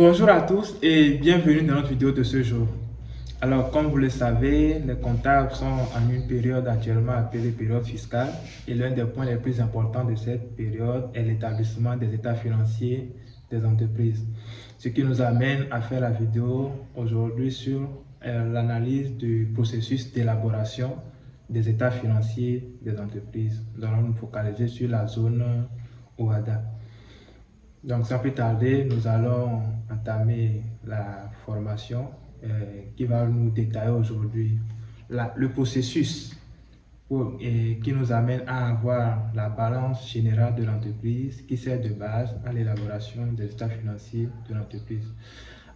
Bonjour à tous et bienvenue dans notre vidéo de ce jour. Alors, comme vous le savez, les comptables sont en une période actuellement appelée période fiscale et l'un des points les plus importants de cette période est l'établissement des états financiers des entreprises. Ce qui nous amène à faire la vidéo aujourd'hui sur l'analyse du processus d'élaboration des états financiers des entreprises. Nous allons nous focaliser sur la zone OHADA. Donc, sans plus tarder, nous allons entamer la formation qui va nous détailler aujourd'hui le processus qui nous amène à avoir la balance générale de l'entreprise qui sert de base à l'élaboration des états financiers de l'entreprise.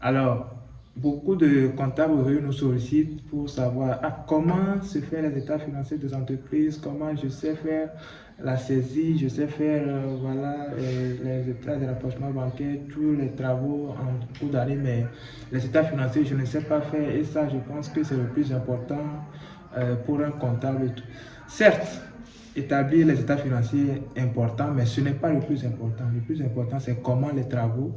Alors, beaucoup de comptables aujourd'hui nous sollicitent pour savoir comment se fait les états financiers des entreprises, comment je sais faire la saisie, je sais faire les états de rapprochement bancaire, tous les travaux en cours d'année, mais les états financiers, je ne sais pas faire et ça, je pense que c'est le plus important pour un comptable. Certes, établir les états financiers est important, mais ce n'est pas le plus important. Le plus important, c'est comment les travaux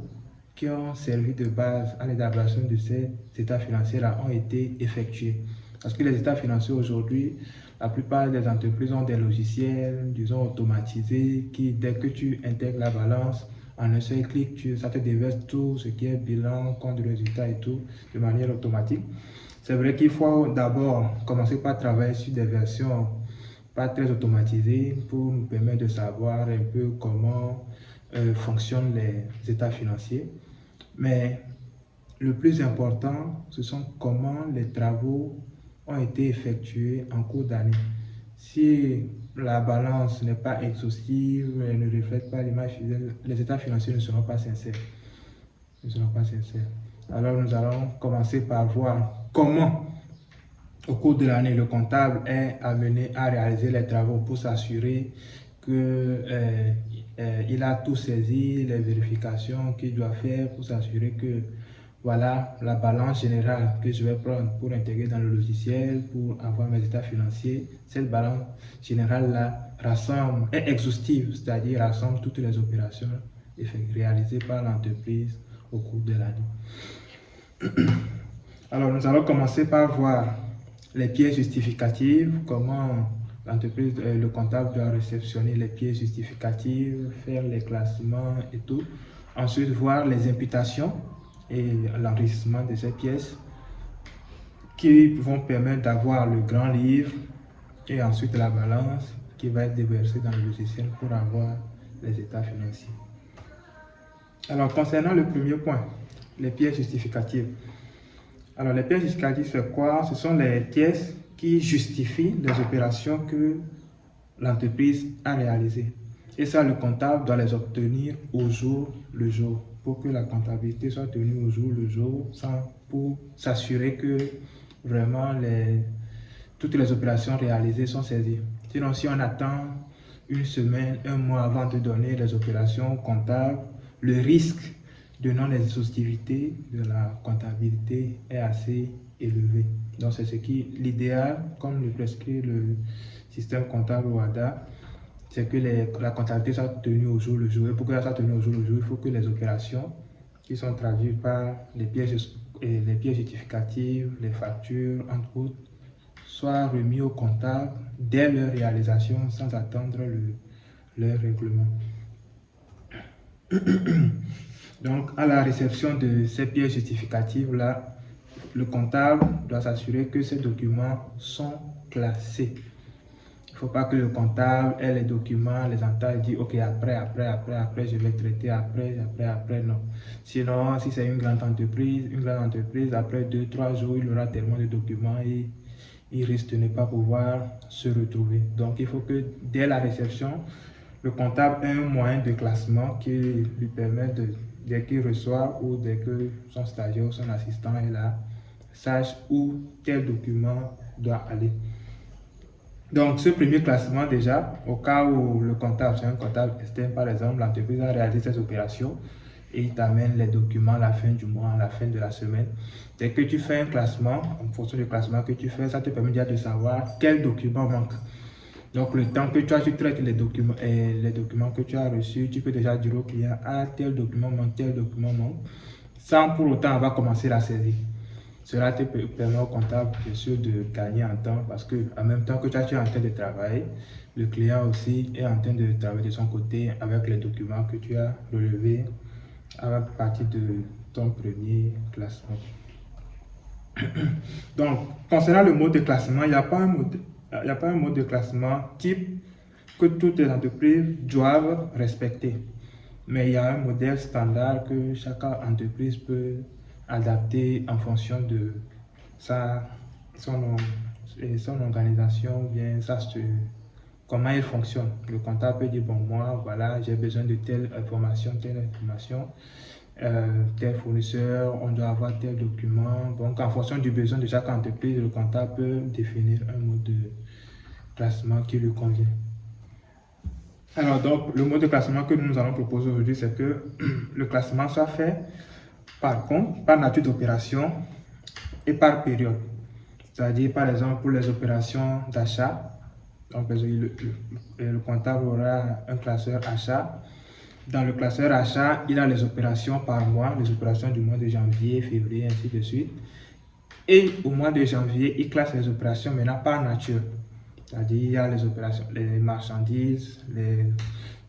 qui ont servi de base à l'élaboration de ces états financiers-là ont été effectués. Parce que les états financiers aujourd'hui, la plupart des entreprises ont des logiciels, disons, automatisés, qui, dès que tu intègres la balance, en un seul clic, ça te déverse tout ce qui est bilan, compte de résultat et tout, de manière automatique. C'est vrai qu'il faut d'abord commencer par travailler sur des versions pas très automatisées pour nous permettre de savoir un peu comment fonctionnent les états financiers. Mais le plus important, ce sont comment les travaux ont été effectués en cours d'année. Si la balance n'est pas exhaustive, elle ne reflète pas l'image fidèle, les états financiers ne seront pas sincères. Ne seront pas sincères. Alors nous allons commencer par voir comment, au cours de l'année, le comptable est amené à réaliser les travaux pour s'assurer qu'il a tout saisi, les vérifications qu'il doit faire pour s'assurer que voilà la balance générale que je vais prendre pour intégrer dans le logiciel, pour avoir mes états financiers. Cette balance générale-là rassemble, est exhaustive, c'est-à-dire rassemble toutes les opérations réalisées par l'entreprise au cours de l'année. Alors, nous allons commencer par voir les pièces justificatives, comment l'entreprise, le comptable doit réceptionner les pièces justificatives, faire les classements et tout. Ensuite, voir les imputations et l'enregistrement de ces pièces qui vont permettre d'avoir le grand livre et ensuite la balance qui va être déversée dans le logiciel pour avoir les états financiers. Alors, concernant le premier point, les pièces justificatives. Alors, les pièces justificatives, c'est quoi? Ce sont les pièces qui justifient les opérations que l'entreprise a réalisées. Et ça, le comptable doit les obtenir au jour le jour pour que la comptabilité soit tenue au jour le jour pour s'assurer que vraiment toutes les opérations réalisées sont saisies. Sinon, si on attend une semaine, un mois avant de donner les opérations comptables, le risque de non-exhaustivité de la comptabilité est assez élevé. Donc, c'est ce qui l'idéal, comme le prescrit le système comptable OHADA, c'est que la comptabilité soit tenue au jour le jour. Et pour que ça soit tenue au jour le jour, il faut que les opérations qui sont traduites par les pièces justificatives, les factures, entre autres, soient remis au comptable dès leur réalisation sans attendre leur règlement. Donc, à la réception de ces pièces justificatives-là, le comptable doit s'assurer que ces documents sont classés. Il ne faut pas que le comptable ait les documents, les entend et dit ok, après, je vais traiter, après, non. Sinon, si c'est une grande entreprise, après 2-3 jours, il aura tellement de documents et il risque de ne pas pouvoir se retrouver. Donc, il faut que dès la réception, le comptable ait un moyen de classement qui lui permet dès qu'il reçoit ou dès que son stagiaire ou son assistant est là, sache où tel document doit aller. Donc, ce premier classement déjà, au cas où le comptable, c'est un comptable externe par exemple, l'entreprise a réalisé ses opérations et il t'amène les documents à la fin du mois, à la fin de la semaine. Dès que tu fais un classement, en fonction du classement que tu fais, ça te permet déjà de savoir quel document manque. Donc, le temps que tu traites les documents et les documents que tu as reçus, tu peux déjà dire au client, ah, tel document manque, tel document manque. sans pour autant avoir commencé la saisie. Cela te permet au comptable, bien sûr, de gagner en temps parce que en même temps que tu es en train de travailler, le client aussi est en train de travailler de son côté avec les documents que tu as relevés à partir de ton premier classement. Donc, concernant le mode de classement, il n'y a pas un mode de classement type que toutes les entreprises doivent respecter. Mais il y a un modèle standard que chaque entreprise peut adapter en fonction de son, son organisation, bien comment il fonctionne. Le comptable peut dire, bon, moi, voilà, j'ai besoin de telle information, tel fournisseur, on doit avoir tel document. Donc, en fonction du besoin de chaque entreprise, le comptable peut définir un mode de classement qui lui convient. Alors, donc, le mode de classement que nous allons proposer aujourd'hui, c'est que le classement soit fait par compte, par nature d'opération et par période. C'est-à-dire, par exemple, pour les opérations d'achat, donc le comptable aura un classeur achat. Dans le classeur achat, il a les opérations par mois, les opérations du mois de janvier, février, ainsi de suite. Et au mois de janvier, il classe les opérations maintenant par nature. C'est-à-dire, il y a les opérations, les marchandises, les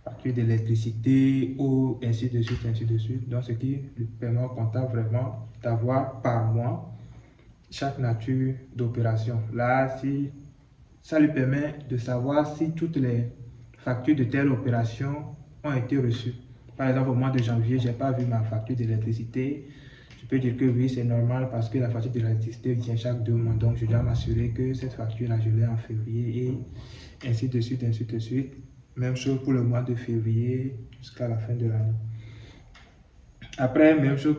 factures d'électricité, eau, ainsi de suite, ainsi de suite. Donc, ce qui lui permet au comptable vraiment d'avoir par mois chaque nature d'opération. Là, si ça lui permet de savoir si toutes les factures de telle opération ont été reçues. Par exemple, au mois de janvier, je n'ai pas vu ma facture d'électricité. Je peux dire que oui, c'est normal parce que la facture d'électricité vient chaque 2 mois. Donc, je dois m'assurer que cette facture-là, je l'ai en février et ainsi de suite, ainsi de suite. Même chose pour le mois de février jusqu'à la fin de l'année. Après, même chose,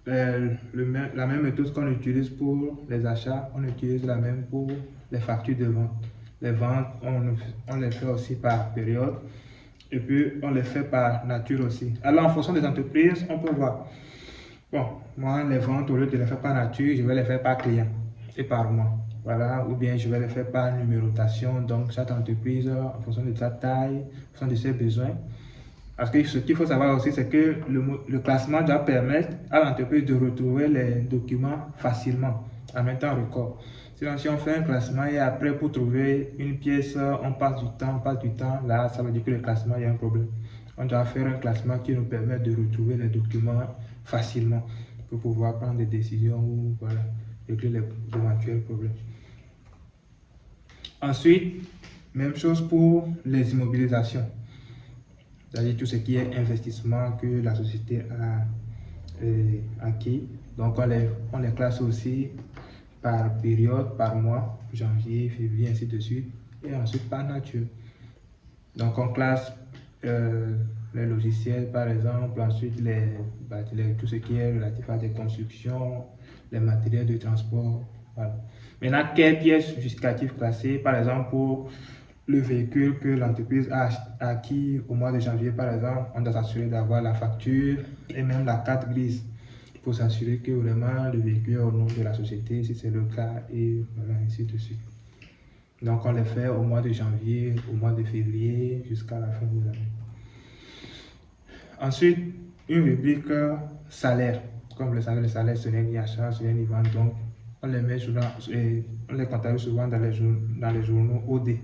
la même méthode qu'on utilise pour les achats, on utilise la même pour les factures de vente. Les ventes, on les fait aussi par période et puis on les fait par nature aussi. Alors, en fonction des entreprises, on peut voir. Bon, moi, les ventes, au lieu de les faire par nature, je vais les faire par client et par mois. Voilà, ou bien je vais les faire par numérotation. Donc, chaque entreprise, en fonction de sa taille, en fonction de ses besoins. Parce que ce qu'il faut savoir aussi, c'est que le classement doit permettre à l'entreprise de retrouver les documents facilement, en même temps record. Sinon, si on fait un classement et après pour trouver une pièce, on passe du temps, là, ça veut dire que le classement, il y a un problème. On doit faire un classement qui nous permet de retrouver les documents facilement pour pouvoir prendre des décisions ou voilà, régler les éventuels problèmes. Ensuite, même chose pour les immobilisations. C'est-à-dire tout ce qui est investissement que la société a acquis. Donc on les classe aussi par période, par mois, janvier, février, ainsi de suite, et ensuite par nature. Donc on classe les logiciels par exemple, ensuite tout ce qui est relatif à des constructions, les matériels de transport. Voilà. Maintenant, quelles pièces justificatives classées, par exemple pour le véhicule que l'entreprise a acquis au mois de janvier, par exemple, on doit s'assurer d'avoir la facture et même la carte grise pour s'assurer que vraiment le véhicule est au nom de la société, si c'est le cas, et voilà, ainsi de suite. Donc, on les fait au mois de janvier, au mois de février, jusqu'à la fin de l'année. Ensuite, une rubrique salaire. Comme vous le savez, le salaire, ce n'est ni achat, ce n'est ni vente. Donc, on les met souvent, on les comptabilise souvent dans les journaux OD.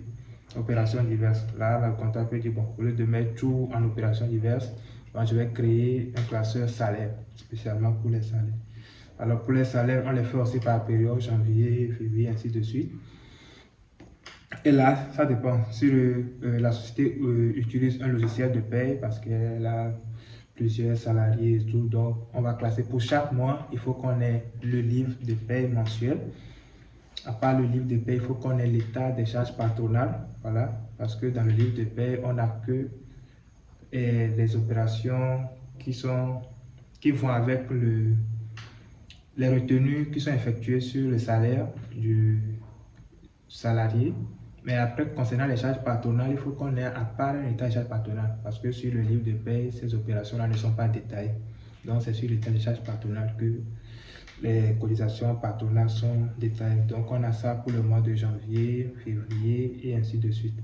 Opérations diverses. Là, le comptable peut dire, bon, au lieu de mettre tout en opérations diverses, ben, je vais créer un classeur salaire, spécialement pour les salaires. Alors, pour les salaires, on les fait aussi par période, janvier, février, ainsi de suite. Et là, ça dépend. Si la société utilise un logiciel de paie parce qu'elle a plusieurs salariés et tout, donc on va classer pour chaque mois, il faut qu'on ait le livre de paie mensuel. À part le livre de paie, il faut qu'on ait l'état des charges patronales, voilà, parce que dans le livre de paie, on n'a que les opérations qui vont avec les retenues qui sont effectuées sur le salaire du salarié. Mais après, concernant les charges patronales, il faut qu'on ait à part un état des charges patronales, parce que sur le livre de paie, ces opérations-là ne sont pas détaillées. Donc, c'est sur l'état des charges patronales que les cotisations patronales sont détaillées. Donc, on a ça pour le mois de janvier, février et ainsi de suite.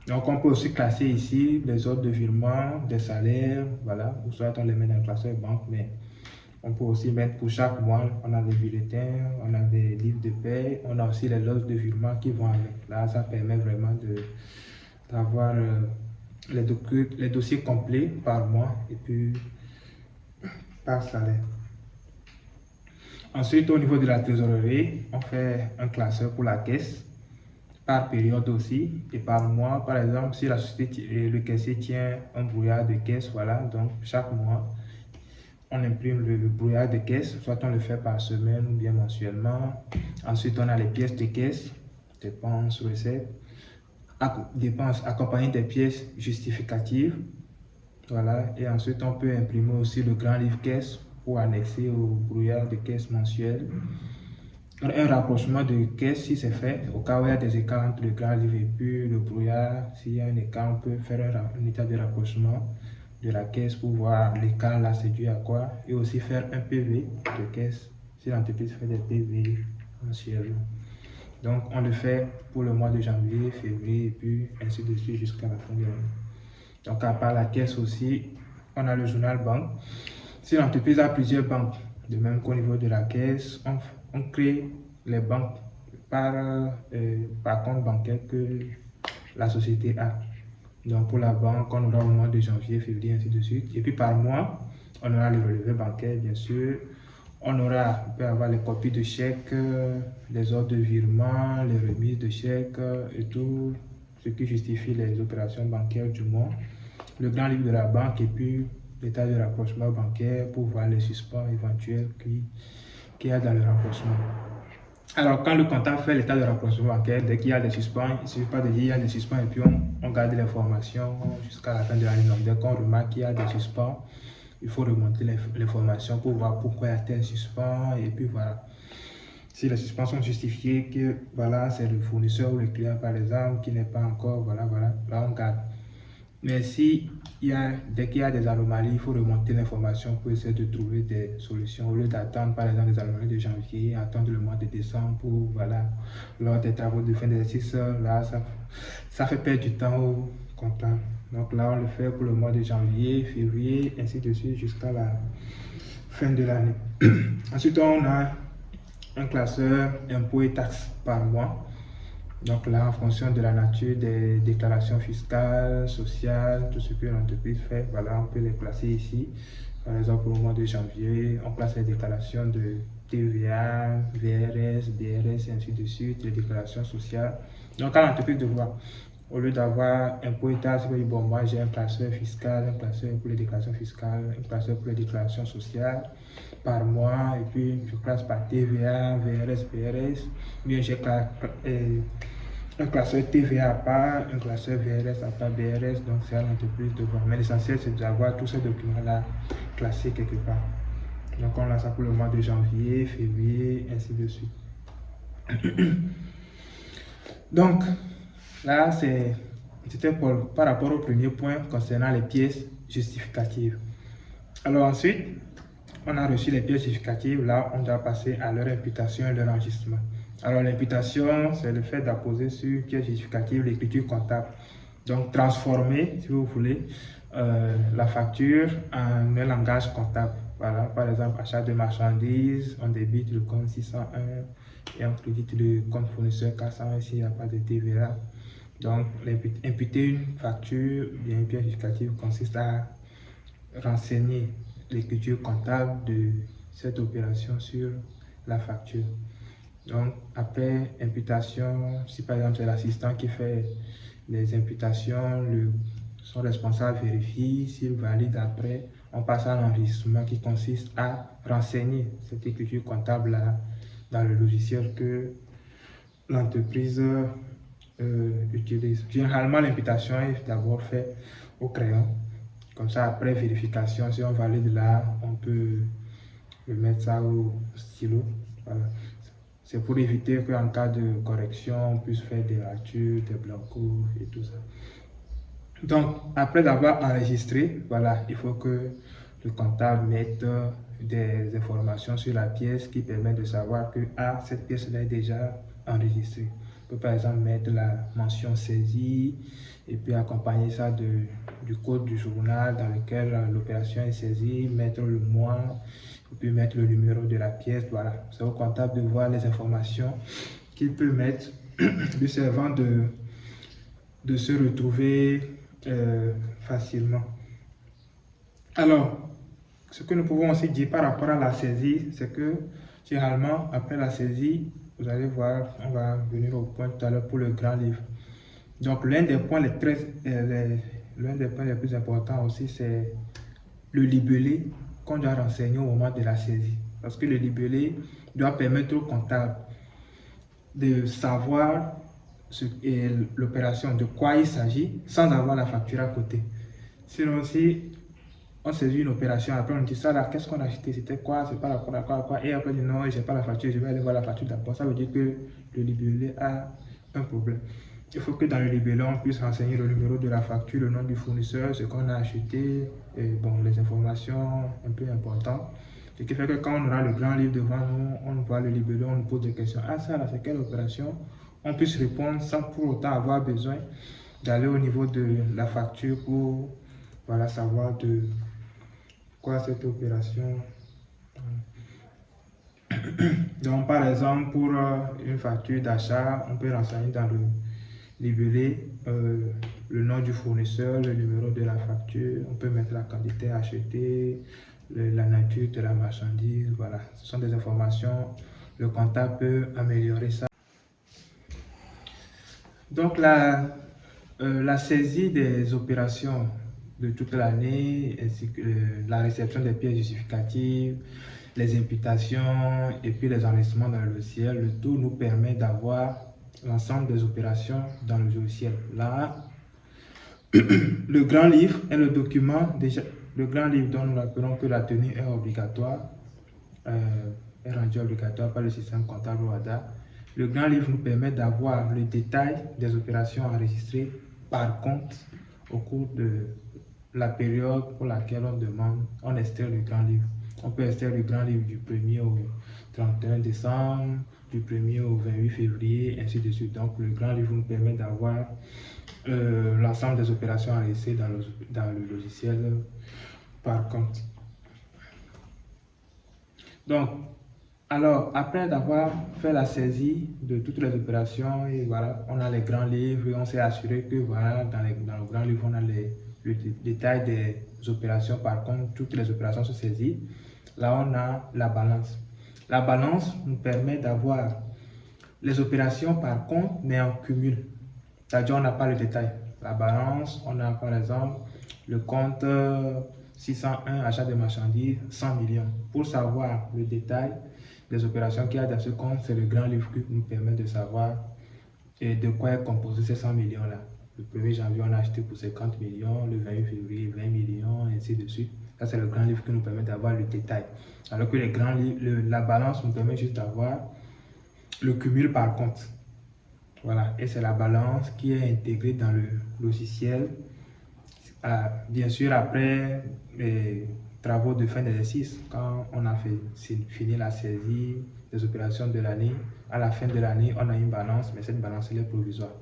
Donc, on peut aussi classer ici les ordres de virement, des salaires, voilà, ou soit on les met dans le classeur banque, mais On peut aussi mettre pour chaque mois, on a les bulletins, on a des livres de paie, on a aussi les loges de virement qui vont avec. Là, ça permet vraiment d'avoir les dossiers complets par mois et puis par salaire. Ensuite, au niveau de la trésorerie, on fait un classeur pour la caisse, par période aussi, et par mois. Par exemple, si la société, le caissier tient un brouillard de caisse, voilà, donc chaque mois, on imprime le brouillard de caisse, soit on le fait par semaine ou bien mensuellement. Ensuite, on a les pièces de caisse, dépenses, recettes, dépenses accompagnées des pièces justificatives. Voilà, et ensuite on peut imprimer aussi le grand livre caisse pour annexer au brouillard de caisse mensuel. Un rapprochement de caisse si c'est fait, au cas où il y a des écarts entre le grand livre et puis le brouillard, s'il y a un écart, on peut faire un état de rapprochement de la caisse pour voir l'écart là c'est dû à quoi, et aussi faire un PV de caisse si l'entreprise fait des PV mensuellement. Donc on le fait pour le mois de janvier, février et puis ainsi de suite jusqu'à la fin de l'année. Donc à part la caisse aussi, on a le journal banque. Si l'entreprise a plusieurs banques, de même qu'au niveau de la caisse, on crée les banques par compte bancaire que la société a. Donc pour la banque, on aura au mois de janvier, février, ainsi de suite. Et puis par mois, on aura le relevé bancaire, bien sûr. On peut avoir les copies de chèques, les ordres de virement, les remises de chèques et tout ce qui justifie les opérations bancaires du mois. Le grand livre de la banque et puis l'état de rapprochement bancaire pour voir les suspens éventuels qu'il y a dans le rapprochement. Alors, quand le comptable fait l'état de rapprochement bancaire, dès qu'il y a des suspens, il ne suffit pas de dire qu'il y a des suspens et puis on garde l'information jusqu'à la fin de l'année. Donc, dès qu'on remarque qu'il y a des suspens, il faut remonter l'information pour voir pourquoi il y a tel suspens et puis voilà. Si les suspens sont justifiés, que voilà, c'est le fournisseur ou le client par exemple qui n'est pas encore, voilà, là on garde. Mais dès qu'il y a des anomalies, il faut remonter l'information pour essayer de trouver des solutions. Au lieu d'attendre par exemple des anomalies de janvier, attendre le mois de décembre pour, voilà, lors des travaux de fin d'exercice, là, ça fait perdre du temps au comptable. Donc là, on le fait pour le mois de janvier, février, ainsi de suite jusqu'à la fin de l'année. Ensuite, on a un classeur impôts et taxes par mois. Donc là, en fonction de la nature des déclarations fiscales, sociales, tout ce que l'entreprise fait, voilà, on peut les classer ici. Par exemple, au mois de janvier, on classe les déclarations de TVA, VRS, BRS, et ainsi de suite, les déclarations sociales. Donc, à l'entreprise de voir, au lieu d'avoir impôts et taxes, bon, moi j'ai un classeur fiscal, un classeur pour les déclarations fiscales, un classeur pour les déclarations sociales par mois, et puis je classe par TVA, VRS, BRS, bien j'ai un classeur TVA à part, un classeur VRS à part BRS, donc c'est à l'entreprise de voir. Mais l'essentiel, c'est d'avoir tous ces documents-là classés quelque part. Donc on a ça pour le mois de janvier, février, ainsi de suite. Donc là, c'était par rapport au premier point concernant les pièces justificatives. Alors ensuite, on a reçu les pièces justificatives, là on doit passer à leur imputation et leur enregistrement. Alors l'imputation, c'est le fait d'apposer sur une pièce justificative l'écriture comptable. Donc transformer, si vous voulez, la facture en un langage comptable. Voilà, par exemple, achat de marchandises, on débite le compte 601 et on crédite le compte fournisseur 401 s'il n'y a pas de TVA. Donc, imputer une facture, bien une pièce justificative consiste à renseigner l'écriture comptable de cette opération sur la facture. Donc, après imputation, si par exemple c'est l'assistant qui fait les imputations, son responsable vérifie, s'il valide après, on passe à l'enregistrement qui consiste à renseigner cette écriture comptable-là dans le logiciel que l'entreprise utilise. Généralement, l'imputation est d'abord faite au crayon. Comme ça, après vérification, si on valide là, on peut mettre ça au stylo. Voilà. C'est pour éviter qu'en cas de correction, on puisse faire des ratures, des blancos et tout ça. Donc, après d'avoir enregistré, voilà, il faut que le comptable mette des informations sur la pièce qui permettent de savoir que cette pièce-là est déjà enregistrée. On peut par exemple mettre la mention saisie et puis accompagner ça du code du journal dans lequel l'opération est saisie, mettre le mois, il peut mettre le numéro de la pièce, voilà. C'est au comptable de voir les informations qu'il peut mettre, lui servant de se retrouver facilement. Alors, ce que nous pouvons aussi dire par rapport à la saisie, c'est que généralement, après la saisie, vous allez voir, on va venir au point tout à l'heure pour le grand livre. Donc, l'un des points les plus importants aussi, c'est le libellé qu'on doit renseigner au moment de la saisie. Parce que le libellé doit permettre au comptable de savoir l'opération, de quoi il s'agit, sans avoir la facture à côté. Sinon, si on saisit une opération, après on dit ça là, qu'est-ce qu'on a acheté, c'était quoi, c'est pas la quoi, et après on dit non, j'ai pas la facture, je vais aller voir la facture d'abord. Ça veut dire que le libellé a un problème. Il faut que dans le libellé, on puisse renseigner le numéro de la facture, le nom du fournisseur, ce qu'on a acheté, et bon, les informations un peu importantes. Ce qui fait que quand on aura le grand livre devant nous, on voit le libellé, on nous pose des questions. Ah, ça là, c'est quelle opération? On puisse répondre sans pour autant avoir besoin d'aller au niveau de la facture pour voilà, savoir de quoi cette opération. Donc, par exemple, pour une facture d'achat, on peut renseigner dans le libellé le nom du fournisseur, le numéro de la facture, on peut mettre la quantité achetée, la nature de la marchandise, voilà. Ce sont des informations, le comptable peut améliorer ça. Donc, la saisie des opérations de toute l'année, ainsi que la réception des pièces justificatives, les imputations et puis les enregistrements dans le logiciel, le tout nous permet d'avoir l'ensemble des opérations dans le logiciel. Là, le grand livre est le document, déjà, le grand livre dont nous rappelons que la tenue est obligatoire, est rendue obligatoire par le système comptable WADA. Le grand livre nous permet d'avoir le détail des opérations enregistrées par compte au cours de la période pour laquelle on extrait le grand livre. On peut extraire le grand livre du 1er au 31 décembre, du 1er au 28 février, ainsi de suite. Donc, le grand livre nous permet d'avoir l'ensemble des opérations enregistrées dans le logiciel par compte. Donc, alors, après avoir fait la saisie de toutes les opérations, et voilà, on a les grands livres, et on s'est assuré que voilà, dans le grand livre, on a le détail des opérations par compte, toutes les opérations sont saisies. Là, on a la balance. La balance nous permet d'avoir les opérations par compte, mais en cumul. C'est-à-dire, on n'a pas le détail. La balance, on a par exemple le compte 601, achat de marchandises, 100 millions. Pour savoir le détail des opérations qu'il y a dans ce compte, c'est le grand livre qui nous permet de savoir de quoi est composé ces 100 millions-là. Le 1er janvier, on a acheté pour 50 millions, le 28 février, 20 millions, et ainsi de suite. Ça, c'est le grand livre qui nous permet d'avoir le détail. Alors que les grands livres, la balance nous permet juste d'avoir le cumul par compte. Voilà, et c'est la balance qui est intégrée dans le logiciel. Bien sûr, après les travaux de fin d'exercice, quand on a fini la saisie des opérations de l'année, à la fin de l'année, on a une balance, mais cette balance elle est provisoire.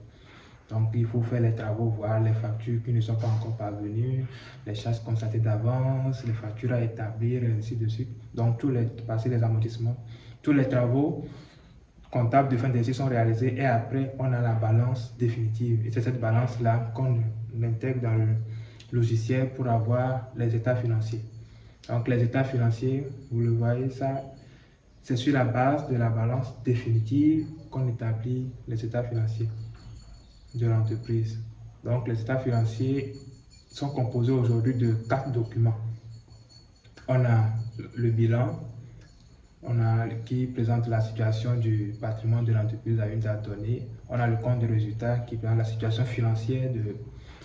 Donc, il faut faire les travaux, voir les factures qui ne sont pas encore parvenues, les charges constatées d'avance, les factures à établir, et ainsi de suite. Donc, passer les amortissements, tous les travaux comptables de fin d'exercice sont réalisés et après, on a la balance définitive. Et c'est cette balance-là qu'on intègre dans le logiciel pour avoir les états financiers. Donc, les états financiers, vous le voyez, ça, c'est sur la base de la balance définitive qu'on établit les états financiers de l'entreprise. Donc, les états financiers sont composés aujourd'hui de 4 documents. On a le bilan, qui présente la situation du patrimoine de l'entreprise à une date donnée. On a le compte de résultat qui présente la situation financière de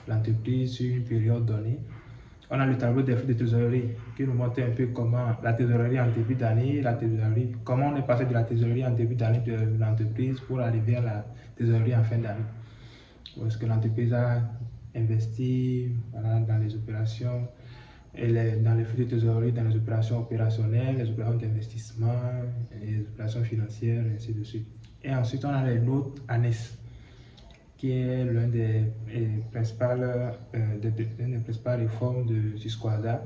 l'entreprise sur une période donnée. On a le tableau des flux de trésorerie qui nous montre un peu comment la trésorerie en début d'année, comment on est passé de la trésorerie en début d'année de l'entreprise pour arriver à la trésorerie en fin d'année. Est-ce que l'entreprise a investi voilà, dans les opérations, dans les flux de trésorerie, dans les opérations opérationnelles, les opérations d'investissement, les opérations financières, et ainsi de suite. Et ensuite, on a les notes annexes, qui est l'une des principales réformes de Sysquada,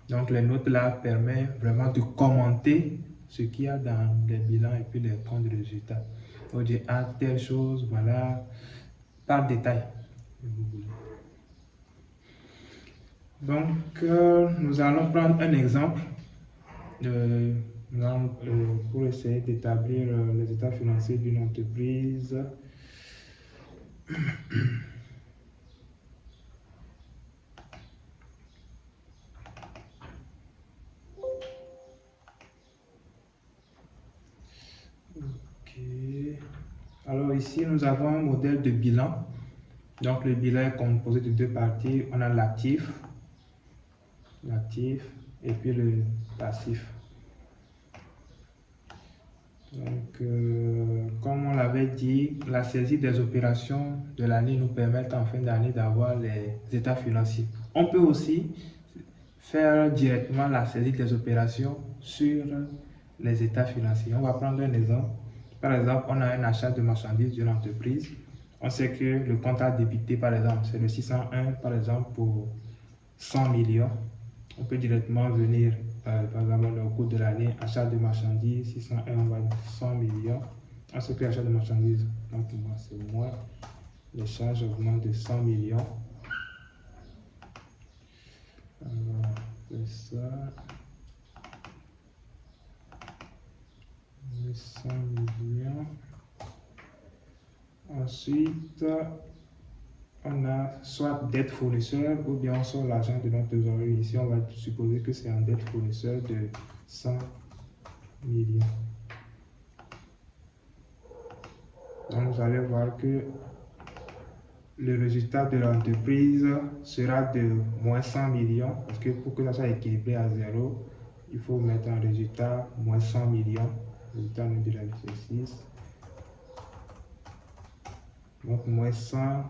Donc les notes là permettent vraiment de commenter ce qu'il y a dans les bilans et puis les comptes de résultats. On dit ah telle chose, voilà, par détail. Donc nous allons prendre un exemple pour essayer d'établir les états financiers d'une entreprise. Ok. Alors ici, nous avons un modèle de bilan. Donc le bilan est composé de deux parties. On a l'actif et puis le passif. Donc, comme on l'avait dit, la saisie des opérations de l'année nous permet en fin d'année d'avoir les états financiers. On peut aussi faire directement la saisie des opérations sur les états financiers. On va prendre un exemple. Par exemple, on a un achat de marchandises d'une entreprise. On sait que le compte à débiter, par exemple, c'est le 601, par exemple, pour 100 millions. On peut directement venir, par exemple, au cours de l'année, achat de marchandises, 601, on va dire 100 millions. On sait que l'achat de marchandises, donc pour moi, c'est moins. Les charges augmentent de 100 millions. On va faire ça. 100 millions. Ensuite, on a soit dette fournisseur ou bien on sort l'argent de notre trésorerie. Ici, on va supposer que c'est un dette fournisseur de 100 millions. Donc, vous allez voir que le résultat de l'entreprise sera de moins 100 millions parce que pour que ça soit équilibré à zéro, il faut mettre un résultat moins 100 millions. Résultat de l'exercice. Donc, moins 100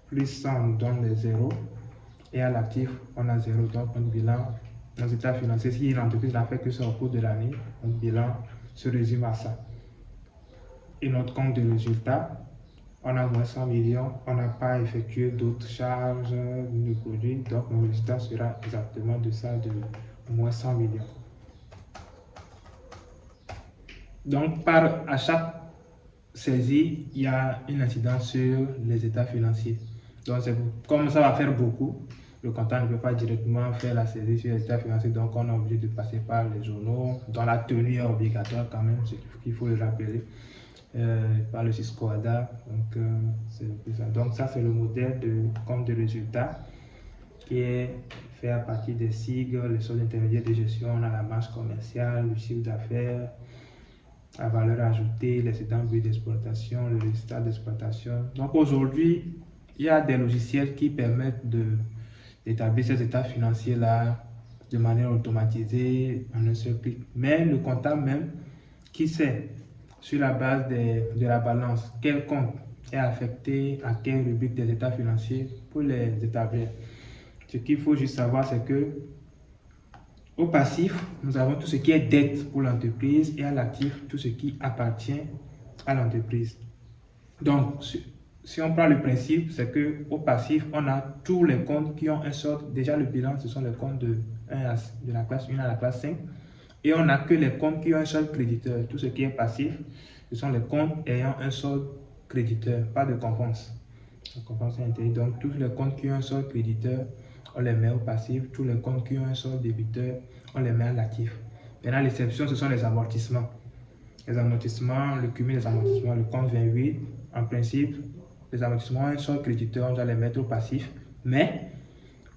plus 100 nous donne les zéros. Et à l'actif, on a 0. Donc, notre bilan, nos états financiers, si l'entreprise n'a fait que ça au cours de l'année, notre bilan se résume à ça. Et notre compte de résultat, on a moins 100 millions, on n'a pas effectué d'autres charges de produits, donc mon résultat sera exactement de ça, de moins 100 millions. Donc, à chaque saisie, il y a une incidence sur les états financiers. Donc, comme ça va faire beaucoup, le comptable ne peut pas directement faire la saisie sur les états financiers, donc on est obligé de passer par les journaux, dont la tenue est obligatoire quand même, c'est qu'il faut le rappeler, par le Cisco-ADA. Donc, donc ça, c'est le modèle de compte de résultat qui est fait à partir des sigles, les soldes intermédiaires de gestion, on a la marge commerciale, le chiffre d'affaires, la valeur ajoutée, les excédents bruts d'exploitation, le résultat d'exploitation. Donc aujourd'hui, il y a des logiciels qui permettent d'établir ces états financiers-là de manière automatisée, en un seul clic. Mais le comptable même, qui sait, sur la base de la balance, quel compte est affecté à quelle rubrique des états financiers pour les établir. Ce qu'il faut juste savoir, c'est que au passif, nous avons tout ce qui est dette pour l'entreprise et à l'actif, tout ce qui appartient à l'entreprise. Donc, si on prend le principe, c'est qu'au passif, on a tous les comptes qui ont un solde. Déjà, le bilan, ce sont les comptes de la classe 1 à la classe 5. Et on n'a que les comptes qui ont un solde créditeur. Tout ce qui est passif, ce sont les comptes ayant un solde créditeur, pas de compense. La compense est intégrée. Donc, tous les comptes qui ont un solde créditeur, on les met au passif. Tous les comptes qui ont un solde débiteur, on les met à l'actif. Maintenant, l'exception, ce sont les amortissements. Les amortissements, le cumul des amortissements, le compte 28, en principe, les amortissements ont un solde créditeur, on doit les mettre au passif. Mais,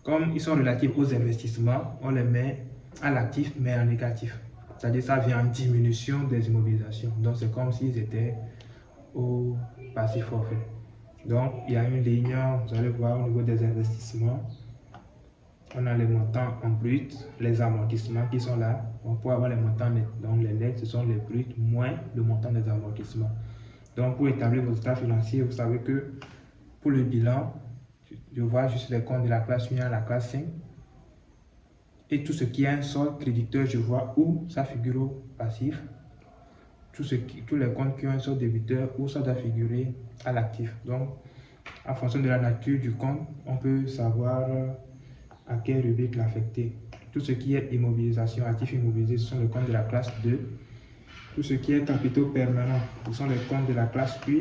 comme ils sont relatifs aux investissements, on les met à l'actif, mais en négatif. C'est-à-dire ça vient en diminution des immobilisations. Donc, c'est comme s'ils étaient au passif forfait. Donc, il y a une ligne, vous allez voir au niveau des investissements, on a les montants en brut, les amortissements qui sont là. On peut avoir les montants nets. Donc, les nets, ce sont les bruts moins le montant des amortissements. Donc, pour établir vos états financiers, vous savez que pour le bilan, je vois juste les comptes de la classe 1 à la classe 5. Et tout ce qui est un solde créditeur, je vois où ça figure au passif. Tous les comptes qui ont un solde débiteur, où ça doit figurer à l'actif. Donc, en fonction de la nature du compte, on peut savoir à quelle rubrique l'affecter. Tout ce qui est immobilisation, actifs immobilisés, ce sont les comptes de la classe 2. Tout ce qui est capitaux permanents, ce sont les comptes de la classe 1.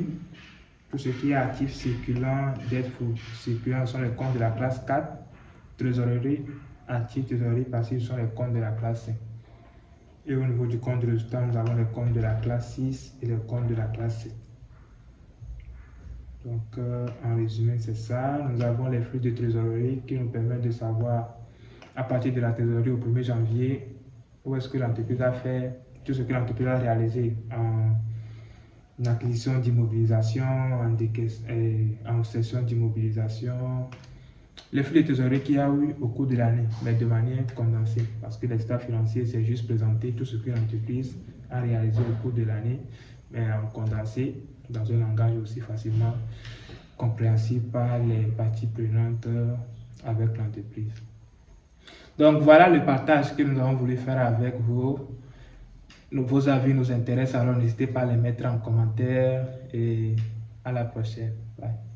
Tout ce qui est actifs circulants, dettes circulants, ce sont les comptes de la classe 4. Trésorerie, actifs, trésorerie passive, ce sont les comptes de la classe 5. Et au niveau du compte de résultat, nous avons les comptes de la classe 6 et les comptes de la classe 7. Donc, en résumé, c'est ça. Nous avons les flux de trésorerie qui nous permettent de savoir, à partir de la trésorerie au 1er janvier, où est-ce que l'entreprise a fait tout ce que l'entreprise a réalisé en acquisition d'immobilisation, en cession d'immobilisation, les flux de trésorerie qu'il y a eu au cours de l'année, mais de manière condensée, parce que l'état financier, c'est juste présenter tout ce que l'entreprise a réalisé au cours de l'année, mais en condensé, dans un langage aussi facilement compréhensible par les parties prenantes avec l'entreprise. Donc voilà le partage que nous avons voulu faire avec vous. Vos avis nous intéressent, alors n'hésitez pas à les mettre en commentaire et à la prochaine. Bye.